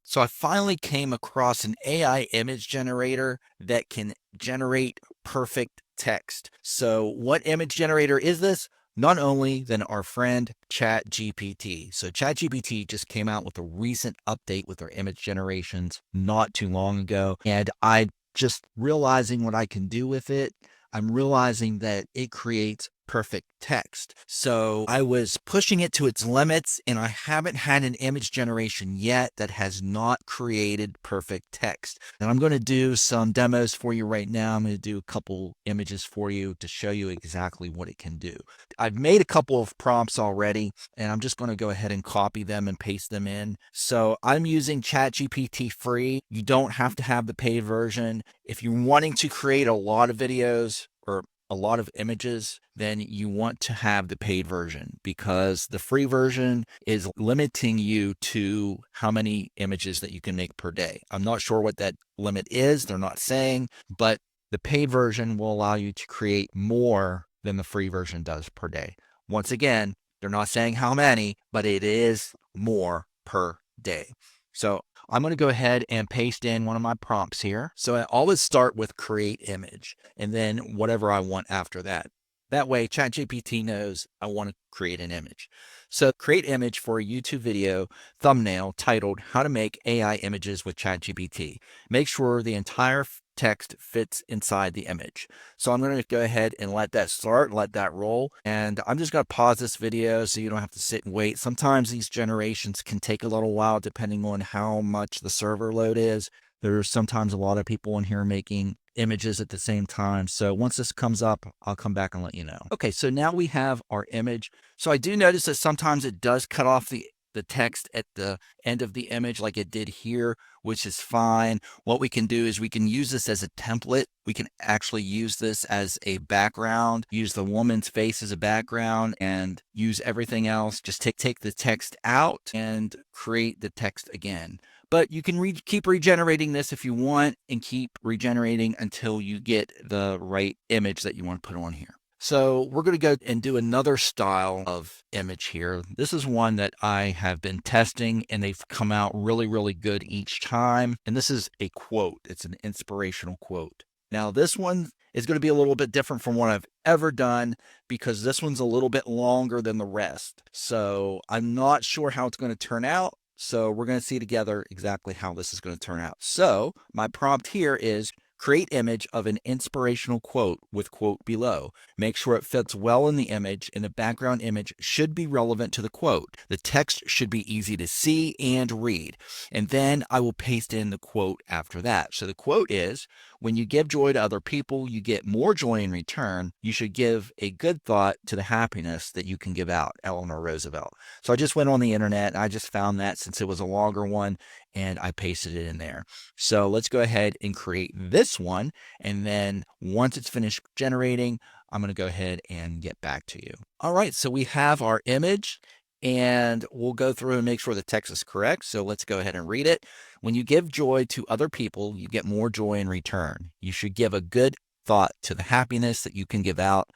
So I finally came across an AI image generator that can generate perfect text. So what image generator is this? None only than our friend ChatGPT. So ChatGPT just came out with a recent update with their image generations not too long ago. And I just realizing what I can do with it, I'm realizing that it creates perfect text. So I was pushing it to its limits, and I haven't had an image generation yet that has not created perfect text. And I'm going to do some demos for you right now. I'm going to do a couple images for you to show you exactly what it can do. I've made a couple of prompts already, and I'm just going to go ahead and copy them and paste them in. So I'm using ChatGPT free. You don't have to have the paid version. If you're wanting to create a lot of videos or a lot of images, then you want to have the paid version because the free version is limiting you to how many images that you can make per day. I'm not sure what that limit is. They're not saying, but the paid version will allow you to create more than the free version does per day. Once again, they're not saying how many, but it is more per day. So I'm going to go ahead and paste in one of my prompts here. So I always start with create image and then whatever I want after that. That way ChatGPT knows I want to create an image. So create image for a YouTube video thumbnail titled How to Make AI Images with ChatGPT. Make sure the entire text fits inside the image. So I'm going to go ahead and let that start, let that roll. And I'm just going to pause this video so you don't have to sit and wait. Sometimes these generations can take a little while depending on how much the server load is. There's sometimes a lot of people in here making images at the same time. So once this comes up, I'll come back and let you know. Okay, so now we have our image. So I do notice that sometimes it does cut off the text at the end of the image like it did here, which is fine. What we can do is we can use this as a template. We can actually use this as a background, use the woman's face as a background and use everything else. Just take the text out and create the text again. But you can keep regenerating this if you want and keep regenerating until you get the right image that you want to put on here. So we're going to go and do another style of image here. This is one that I have been testing and they've come out really, really good each time. And this is a quote. It's an inspirational quote. Now this one is going to be a little bit different from what I've ever done because this one's a little bit longer than the rest. So I'm not sure how it's going to turn out. So we're going to see together exactly how this is going to turn out. So my prompt here is create image of an inspirational quote with quote below. Make sure it fits well in the image and the background image should be relevant to the quote. The text should be easy to see and read. And then I will paste in the quote after that. So the quote is, when you give joy to other people, you get more joy in return. You should give a good thought to the happiness that you can give out. Eleanor Roosevelt. So I just went on the internet and I just found that since it was a longer one and I pasted it in there. So let's go ahead and create this one. And then once it's finished generating, I'm going to go ahead and get back to you. All right, so we have our image and we'll go through and make sure the text is correct. So let's go ahead and read it. When you give joy to other people, you get more joy in return. You should give a good thought to the happiness that you can give out.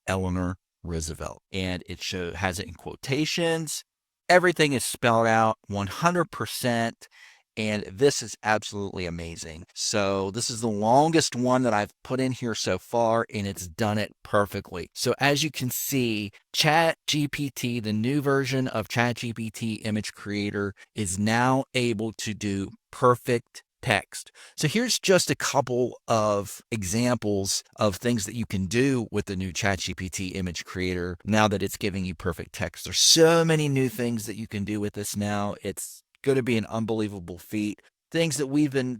Eleanor Roosevelt. And it has it in quotations. Everything is spelled out 100%. And this is absolutely amazing. So this is the longest one that I've put in here so far, and it's done it perfectly. So as you can see, ChatGPT, the new version of ChatGPT Image Creator, is now able to do perfect text. So here's just a couple of examples of things that you can do with the new ChatGPT Image Creator now that it's giving you perfect text. There's so many new things that you can do with this now. It's going to be an unbelievable feat. Things that we've been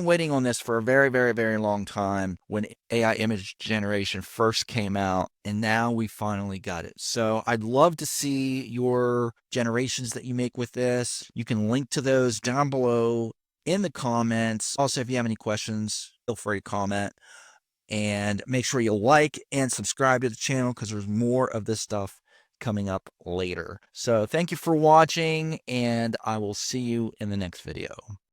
waiting on this for a very, very, very long time when AI image generation first came out, and now we finally got it. So I'd love to see your generations that you make with this. You can link to those down below in the comments. Also, if you have any questions, feel free to comment. And make sure you like and subscribe to the channel because there's more of this stuff coming up later. So thank you for watching, and I will see you in the next video.